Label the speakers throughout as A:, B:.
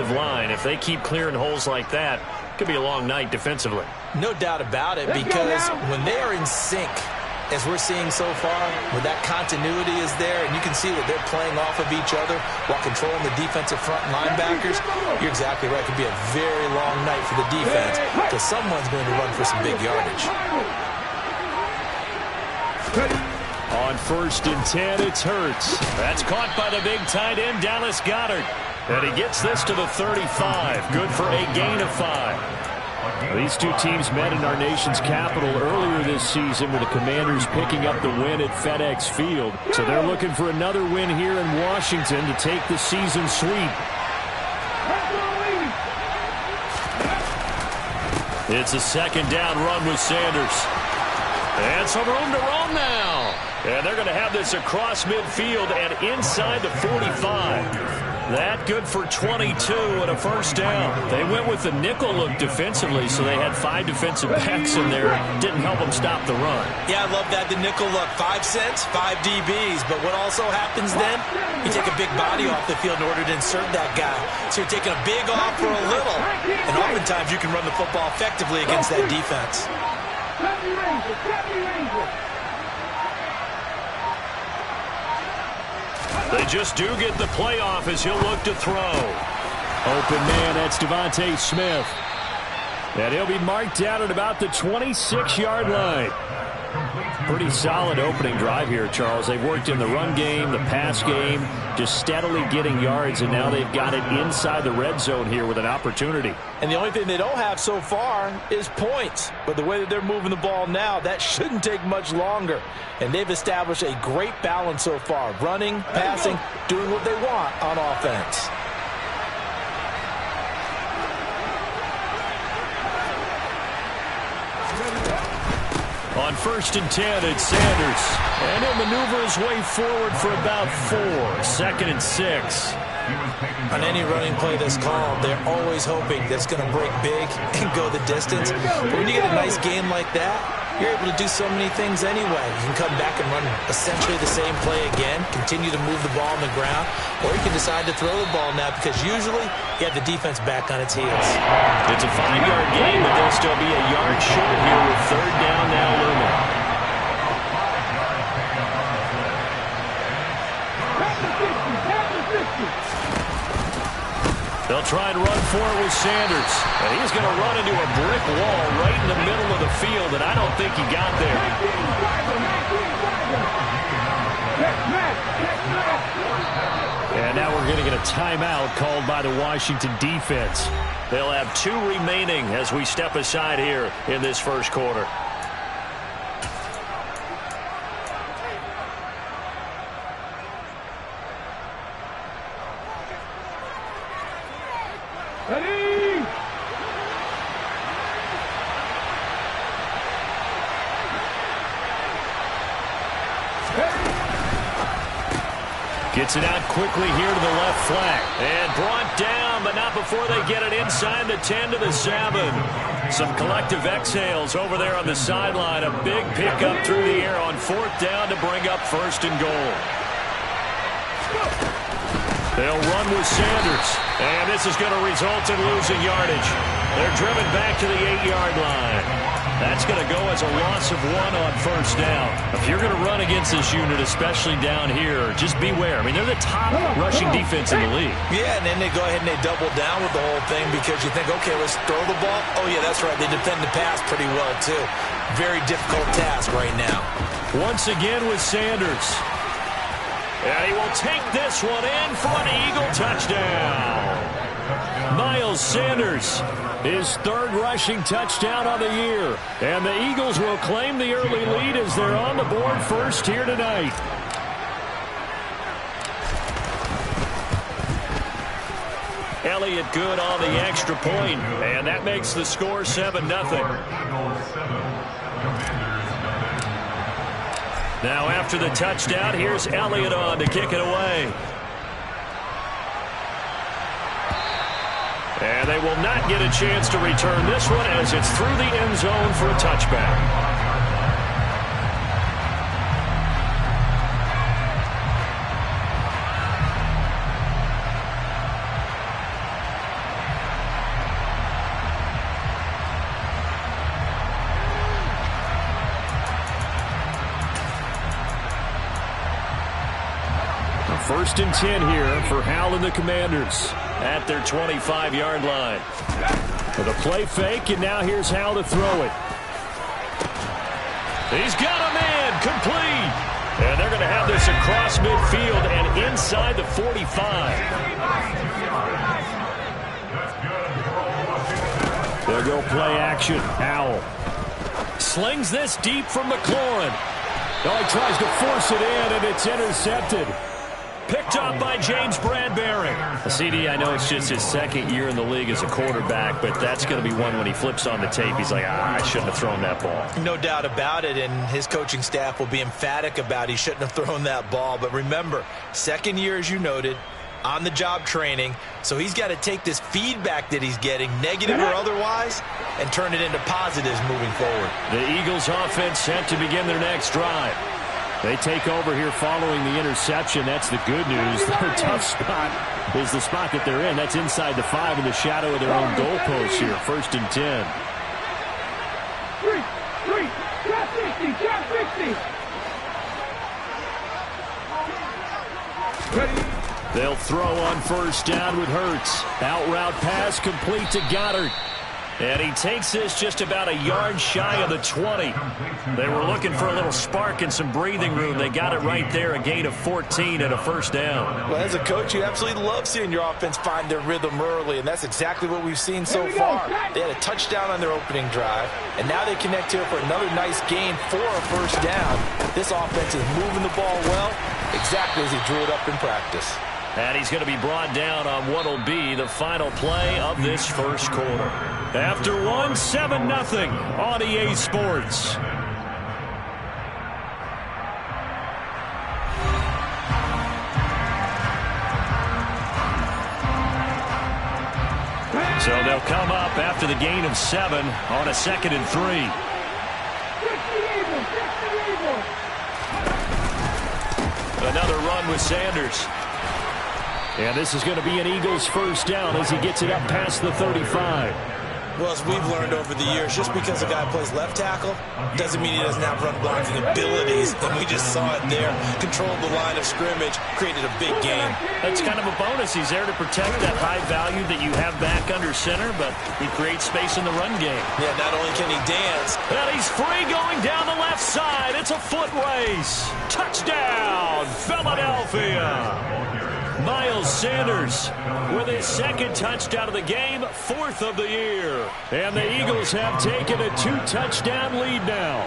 A: line. If they keep clearing holes like that, it could be a long night defensively.
B: No doubt about it, because when they are in sync, as we're seeing so far, when that continuity is there and you can see that they're playing off of each other while controlling the defensive front linebackers, you're exactly right. It could be a very long night for the defense because someone's going to run for some big yardage.
A: On 1st and 10, it's Hurts. That's caught by the big tight end, Dallas Goedert. And he gets this to the 35. Good for a gain of 5. These two teams met in our nation's capital earlier this season with the Commanders picking up the win at FedEx Field. So they're looking for another win here in Washington to take the season sweep. It's a 2nd down run with Sanders. And some room to roam now. And they're going to have this across midfield and inside the 45. That good for 22 and a 1st down. They went with the nickel look defensively, so they had 5 defensive backs in there. Didn't help them stop the run.
B: Yeah, I love that, the nickel look. 5 cents, 5 DBs. But what also happens then, you take a big body off the field in order to insert that guy. So you're taking a big off for a little. And oftentimes you can run the football effectively against that defense.
A: They just do get the playoff as he'll look to throw. Open man, that's Devontae Smith. And he'll be marked down at about the 26-yard line. Pretty solid opening drive here, Charles. They've worked in the run game, the pass game, just steadily getting yards, and now they've got it inside the red zone here with an opportunity.
B: And the only thing they don't have so far is points. But the way that they're moving the ball now, that shouldn't take much longer. And they've established a great balance so far. Running, passing, doing what they want on offense.
A: On 1st and 10, it's Sanders. And he'll maneuver his way forward for about 4. 2nd and 6.
B: On any running play that's called, they're always hoping that it's going to break big and go the distance. But when you get a nice game like that, you're able to do so many things anyway. You can come back and run essentially the same play again, continue to move the ball on the ground, or you can decide to throw the ball now because usually you have the defense back on its heels.
A: It's a 5-yard gain, but they'll still be a yard short here with 3rd down now looming. They'll try and run for it with Sanders. And he's going to run into a brick wall right in the middle of the field, and I don't think he got there. And now we're going to get a timeout called by the Washington defense. They'll have 2 remaining as we step aside here in this 1st quarter. Gets it out quickly here to the left flank. And brought down, but not before they get it inside the 10 to the 7. Some collective exhales over there on the sideline. A big pickup through the air on 4th down to bring up 1st and goal. They'll run with Sanders. And this is going to result in losing yardage. They're driven back to the 8-yard line. That's going to go as a loss of 1 on 1st down. If you're going to run against this unit, especially down here, just beware. I mean, they're the top rushing defense in the league.
B: Yeah, and then they go ahead and they double down with the whole thing because you think, okay, let's throw the ball. Oh, yeah, that's right. They defend the pass pretty well, too. Very difficult task right now.
A: Once again with Sanders. And he will take this one in for an Eagle touchdown. Miles Sanders, his 3rd rushing touchdown on the year. And the Eagles will claim the early lead as they're on the board first here tonight. Elliott good on the extra point, and that makes the score 7-0. Now after the touchdown, here's Elliott on to kick it away. And they will not get a chance to return this one as it's through the end zone for a touchback. First and 10 here for Howell and the Commanders at their 25-yard line. With a play fake, and now here's Howell to throw it. He's got a man, complete. And they're going to have this across midfield and inside the 45. They'll go play action. Howell slings this deep from McLaurin. Oh, he tries to force it in, and it's intercepted. Picked up by James Bradbury. CD, I know it's just his second year in the league as a quarterback, but that's going to be one when he flips on the tape. He's like, I shouldn't have thrown that ball.
B: No doubt about it, and his coaching staff will be emphatic about he shouldn't have thrown that ball. But remember, second year, as you noted, on-the-job training, so he's got to take this feedback that he's getting, negative or otherwise, and turn it into positives moving forward.
A: The Eagles offense set to begin their next drive. They take over here following the interception. That's the good news. Their tough spot is the spot that they're in. That's inside the 5 in the shadow of their own goalpost here. First and 10. They'll throw on first down with Hurts. Out route pass complete to Goddard. And he takes this just about a yard shy of the 20. They were looking for a little spark and some breathing room. They got it right there, a gain of 14 and a first down.
B: Well, as a coach, you absolutely love seeing your offense find their rhythm early, and that's exactly what we've seen so far. They had a touchdown on their opening drive, and now they connect here for another nice gain for a first down. This offense is moving the ball well, exactly as he drew it up in practice.
A: And he's going to be brought down on what will be the final play of this first quarter. After one, 7-0 on EA Sports. So they'll come up after the gain of 7 on a 2nd and 3. Another run with Sanders. And this is going to be an Eagles first down as he gets it up past the 35.
B: Well, as we've learned over the years, just because a guy plays left tackle doesn't mean he doesn't have run blocking abilities. And we just saw it there. Controlled the line of scrimmage, created a big gain.
A: That's kind of a bonus. He's there to protect that high value that you have back under center, but he creates space in the run game.
B: Yeah, not only can he dance,
A: and he's free going down the left side. It's a foot race. Touchdown, Philadelphia. Miles Sanders with his 2nd touchdown of the game, 4th of the year. And the Eagles have taken a 2-touchdown lead now.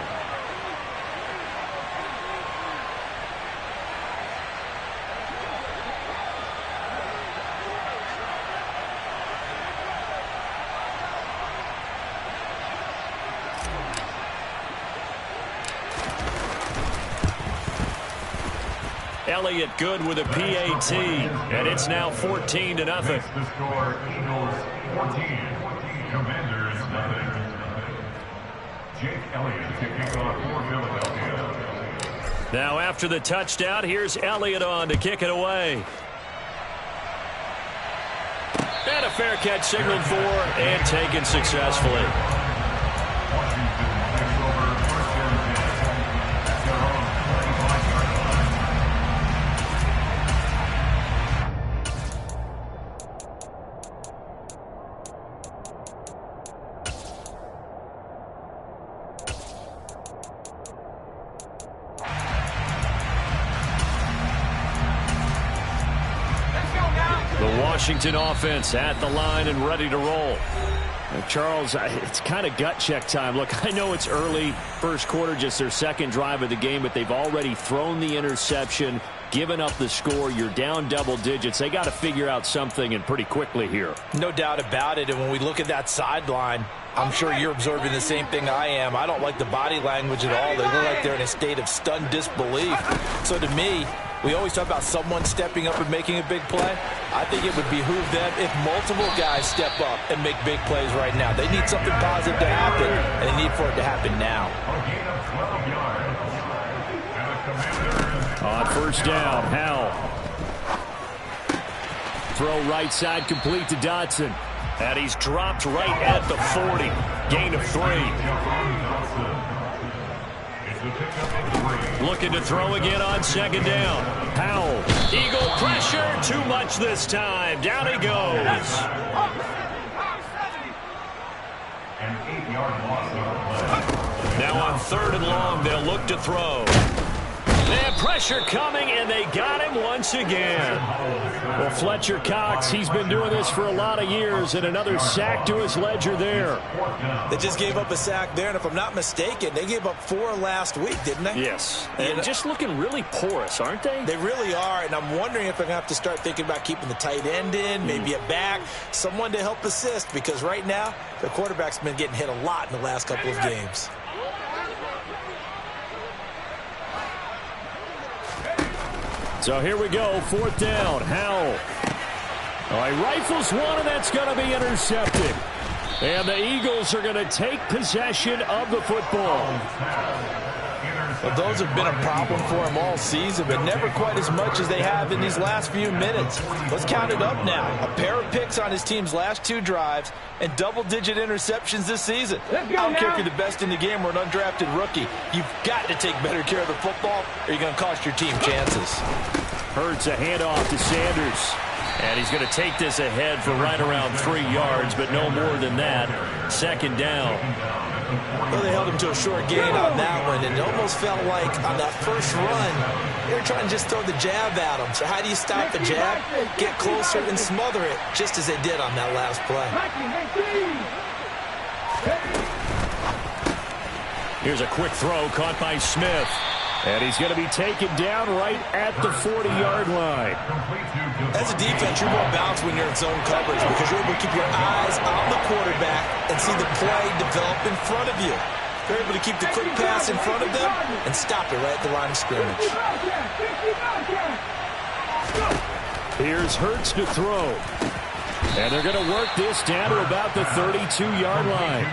A: Elliott good with a PAT, and it's now 14-0.
C: The score, Eagles 14, Commanders 0. Jake Elliott to kick off for Philadelphia.
A: Now after the touchdown, here's Elliott on to kick it away. And a fair catch signaled for and taken successfully. Washington offense at the line and ready to roll. Charles, it's kind of gut check time. Look, I know it's early, first quarter, just their 2nd drive of the game, but they've already thrown the interception, given up the score. You're down double digits. They got to figure out something, and pretty quickly here. No doubt about it, and when we look at that sideline, I'm sure you're observing the same thing I am. I don't like the body language at all. They look like they're in a state of stunned disbelief. So to me, we always talk about someone stepping up and making a big play. I think it would behoove them if multiple guys step up and make big plays right now. They need something positive to happen, and they need for it to happen now. On first down, Howell. Throw right side complete to Dotson. And he's dropped right at the 40. Gain of 3. Looking to throw again on 2nd down. Howell Eagle pressure, too much this time. Down he goes.
C: An 8-yard loss.
A: Now on 3rd and long, they'll look to throw. They have pressure coming, and they got him once again. Well, Fletcher Cox, he's been doing this for a lot of years, and another sack to his ledger there.
B: They just gave up a sack there, and if I'm not mistaken, they gave up 4 last week, didn't they?
A: Yes, and just looking really porous, aren't they?
B: They really are, and I'm wondering if they're going to have to start thinking about keeping the tight end in, maybe a back, someone to help assist, because right now, their quarterback's been getting hit a lot in the last couple of games.
A: So here we go, 4th down, Howell. He rifles one, and that's going to be intercepted. And the Eagles are going to take possession of the football.
B: Well, those have been a problem for him all season, but never quite as much as they have in these last few minutes. Let's count it up now. A pair of picks on his team's last 2 drives and double-digit interceptions this season. I don't care if you're the best in the game or an undrafted rookie. You've got to take better care of the football or you're going to cost your team chances.
A: Hurts a handoff to Sanders. And he's going to take this ahead for right around 3 yards, but no more than that. 2nd down.
B: Well, they held him to a short gain on that one, and it almost felt like on that first run, they were trying to just throw the jab at him. So how do you stop the jab? Get closer and smother it, just as they did on that last play.
A: Here's a quick throw caught by Smith. And he's going to be taken down right at the 40-yard line.
B: As a defense, you're more balanced when you're in zone coverage because you're able to keep your eyes on the quarterback and see the play develop in front of you. You're able to keep the quick pass in front of them and stop it right at the line of scrimmage.
A: Here's Hurts to throw. And they're going to work this down to about the 32-yard line.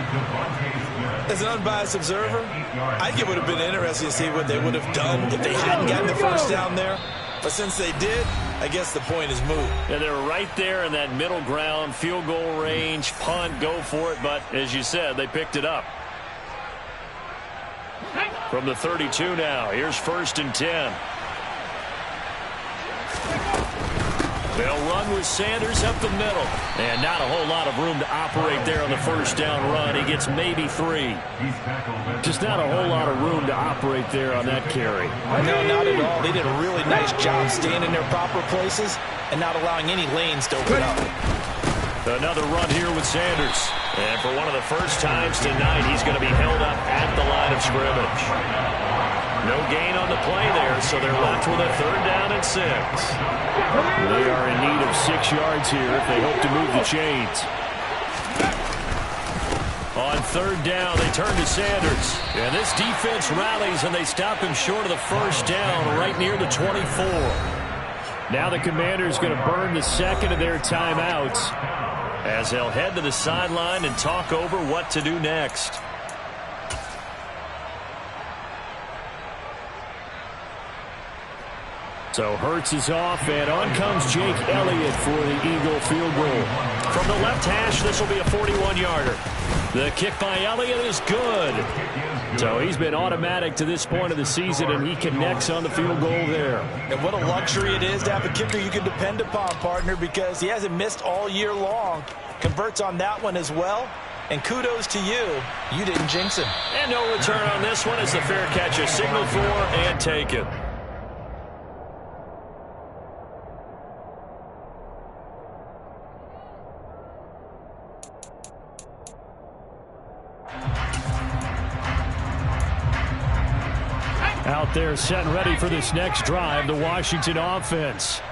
B: As an unbiased observer, I think it would have been interesting to see what they would have done if they hadn't gotten the first down there. But since they did, I guess the point is moot.
A: Yeah, they're right there in that middle ground, field goal range, punt, go for it. But as you said, they picked it up. From the 32 now, here's 1st and 10. They'll run with Sanders up the middle. And not a whole lot of room to operate there on the 1st down run. He gets maybe 3. Just not a whole lot of room to operate there on that carry.
B: No, not at all. They did a really nice job staying in their proper places and not allowing any lanes to open up.
A: Another run here with Sanders. And for one of the first times tonight, he's going to be held up at the line of scrimmage. No gain on the play there, so they're left with a 3rd down and 6. They are in need of 6 yards here if they hope to move the chains. On 3rd down, they turn to Sanders. And this defense rallies, and they stop him short of the 1st down right near the 24. Now the Commanders going to burn the 2nd of their timeouts as they'll head to the sideline and talk over what to do next. So Hurts is off, and on comes Jake Elliott for the Eagle field goal. From the left hash, this will be a 41-yarder. The kick by Elliott is good. So he's been automatic to this point of the season, and he connects on the field goal there.
B: And what a luxury it is to have a kicker you can depend upon, partner, because he hasn't missed all year long. Converts on that one as well. And kudos to you. You didn't jinx him.
A: And no return on this one as the fair catch is signaled for and taken. Out there set and ready for this next drive, the Washington offense.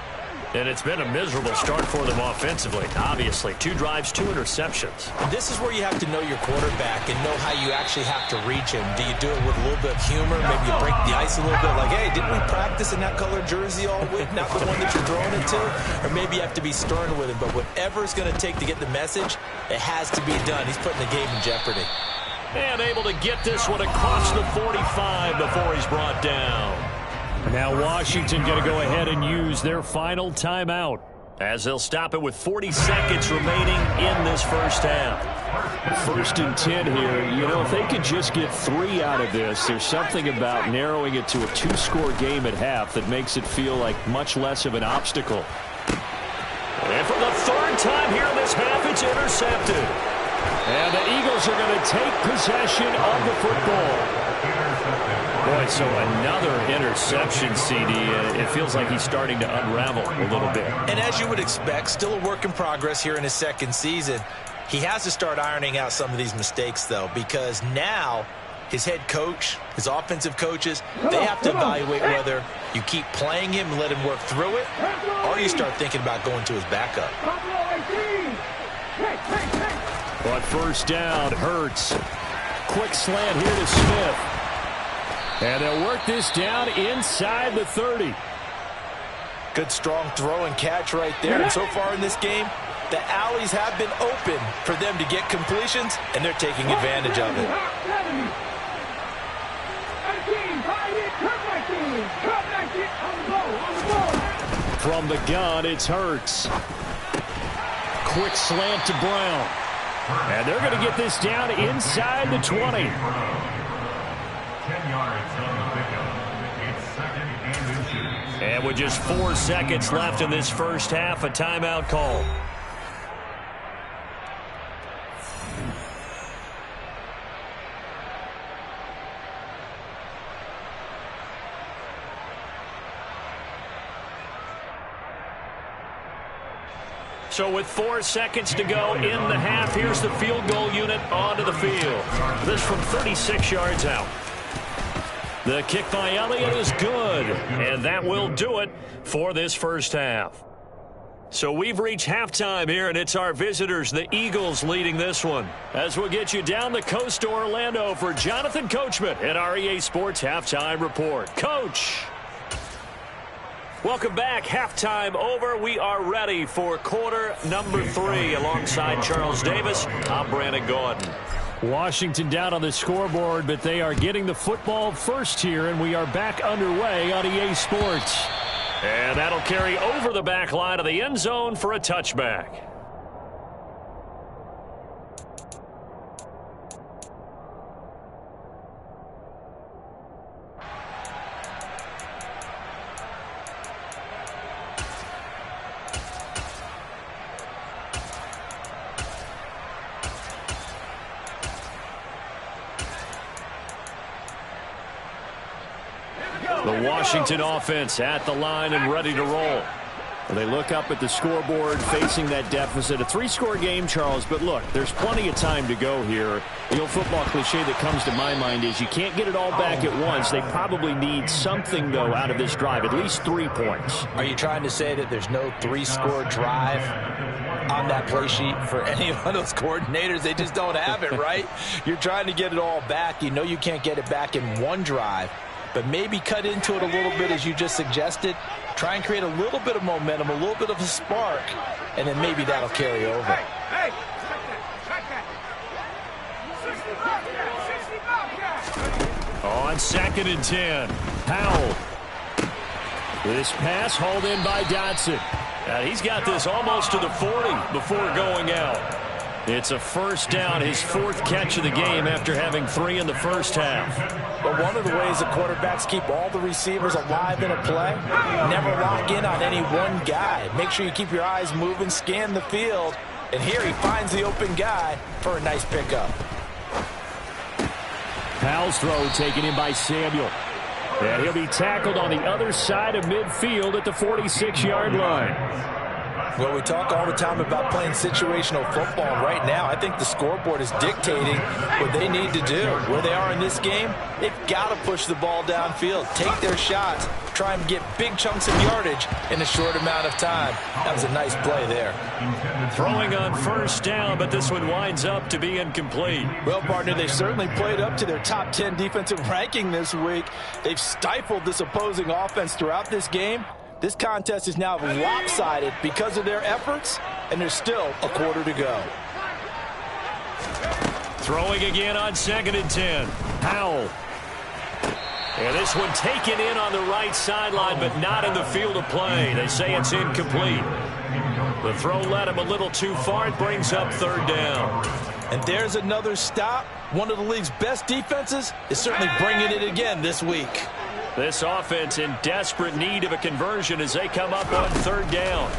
A: And it's been a miserable start for them offensively. Obviously, 2 drives, 2 interceptions.
B: And this is where you have to know your quarterback and know how you actually have to reach him. Do you do it with a little bit of humor? Maybe you break the ice a little bit like, hey, didn't we practice in that color jersey all week? Not the one that you're throwing it to? Or maybe you have to be stern with him. But whatever it's going to take to get the message, it has to be done. He's putting the game in jeopardy.
A: And able to get this one across the 45 before he's brought down. Now Washington going to go ahead and use their final timeout as they'll stop it with 40 seconds remaining in this first half. First and 10 here. You know, if they could just get 3 out of this, there's something about narrowing it to a 2-score game at half that makes it feel like much less of an obstacle. And for the 3rd time here in this half, it's intercepted. And the Eagles are going to take possession of the football. Boy, so another interception, CD. It feels like he's starting to unravel a little bit.
B: And as you would expect, still a work in progress here in his 2nd season. He has to start ironing out some of these mistakes, though, because now his head coach, his offensive coaches, they have to evaluate whether you keep playing him and let him work through it, or you start thinking about going to his backup.
A: But first down, Hurts. Quick slant here to Smith. And they'll work this down inside the 30.
B: Good, strong throw and catch right there. And so far in this game, the alleys have been open for them to get completions, and they're taking advantage of it.
A: From the gun, it's Hurts. Quick slant to Brown. And they're going to get this down inside the 20.
C: 10 yards on the pickup. It's 2nd and 2.
A: And with just 4 seconds left in this first half, a timeout call. So with 4 seconds to go in the half, here's the field goal unit onto the field. This from 36 yards out. The kick by Elliott is good, and that will do it for this first half. So we've reached halftime here, and it's our visitors, the Eagles, leading this one. As we'll get you down the coast to Orlando for Jonathan Coachman at our EA Sports Halftime Report. Coach! Welcome back. Halftime over. We are ready for quarter number 3. Alongside Charles Davis, I'm Brandon Gordon. Washington down on the scoreboard, but they are getting the football first here, and we are back underway on EA Sports. And that'll carry over the back line of the end zone for a touchback. The Washington offense at the line and ready to roll. They look up at the scoreboard facing that deficit. A 3-score game, Charles, but look, there's plenty of time to go here. The old football cliche that comes to my mind is you can't get it all back at once. They probably need something, though, out of this drive, at least 3 points.
B: Are you trying to say that there's no 3-score drive on that play sheet for any of those coordinators? They just don't have it, right? You're trying to get it all back. You know you can't get it back in one drive, but maybe cut into it a little bit as you just suggested. Try and create a little bit of momentum, a little bit of a spark, and then maybe that'll carry over.
A: On 2nd and 10, Powell. This pass hauled in by Dotson. And he's got this almost to the 40 before going out. It's a first down, his 4th catch of the game after having 3 in the first half.
B: But one of the ways the quarterbacks keep all the receivers alive in a play, never lock in on any one guy. Make sure you keep your eyes moving, scan the field, and here he finds the open guy for a nice pickup.
A: Powell's throw taken in by Samuel. And he'll be tackled on the other side of midfield at the 46-yard line.
B: Well, we talk all the time about playing situational football. Right now, I think the scoreboard is dictating what they need to do. Where they are in this game, they've got to push the ball downfield, take their shots, try and get big chunks of yardage in a short amount of time. That was a nice play there.
A: Throwing on first down, but this one winds up to be incomplete.
B: Well, partner, they certainly played up to their top 10 defensive ranking this week. They've stifled this opposing offense throughout this game. This contest is now lopsided because of their efforts, and there's still a quarter to go.
A: Throwing again on 2nd and 10. Powell. And this one taken in on the right sideline, but not in the field of play. They say it's incomplete. The throw led him a little too far. It brings up 3rd down.
B: And there's another stop. One of the league's best defenses is certainly bringing it again this week.
A: This offense in desperate need of a conversion as they come up on third down.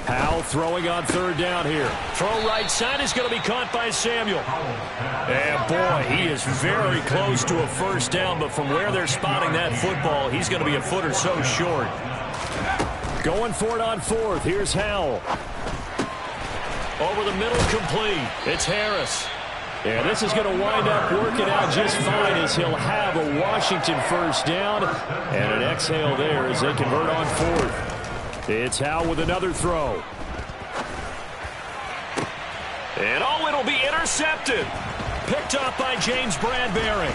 A: Howell throwing on third down here. Throw right side is going to be caught by Samuel. And boy, he is very close to a first down, but from where they're spotting that football, he's going to be a foot or so short. Going for it on fourth. Here's Howell. Over the middle, complete. It's Harris. Yeah, this is going to wind up working out just fine as he'll have a Washington first down. And an exhale there as they convert on fourth. It's Howell with another throw. And oh, it'll be intercepted. Picked up by James Bradbury.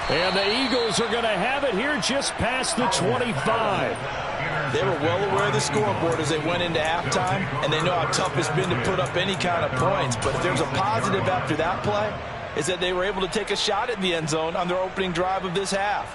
A: And the Eagles are going to have it here just past the 25.
B: They were well aware of the scoreboard as they went into halftime, and they know how tough it's been to put up any kind of points. But if there's a positive after that play, is that they were able to take a shot at the end zone on their opening drive of this half.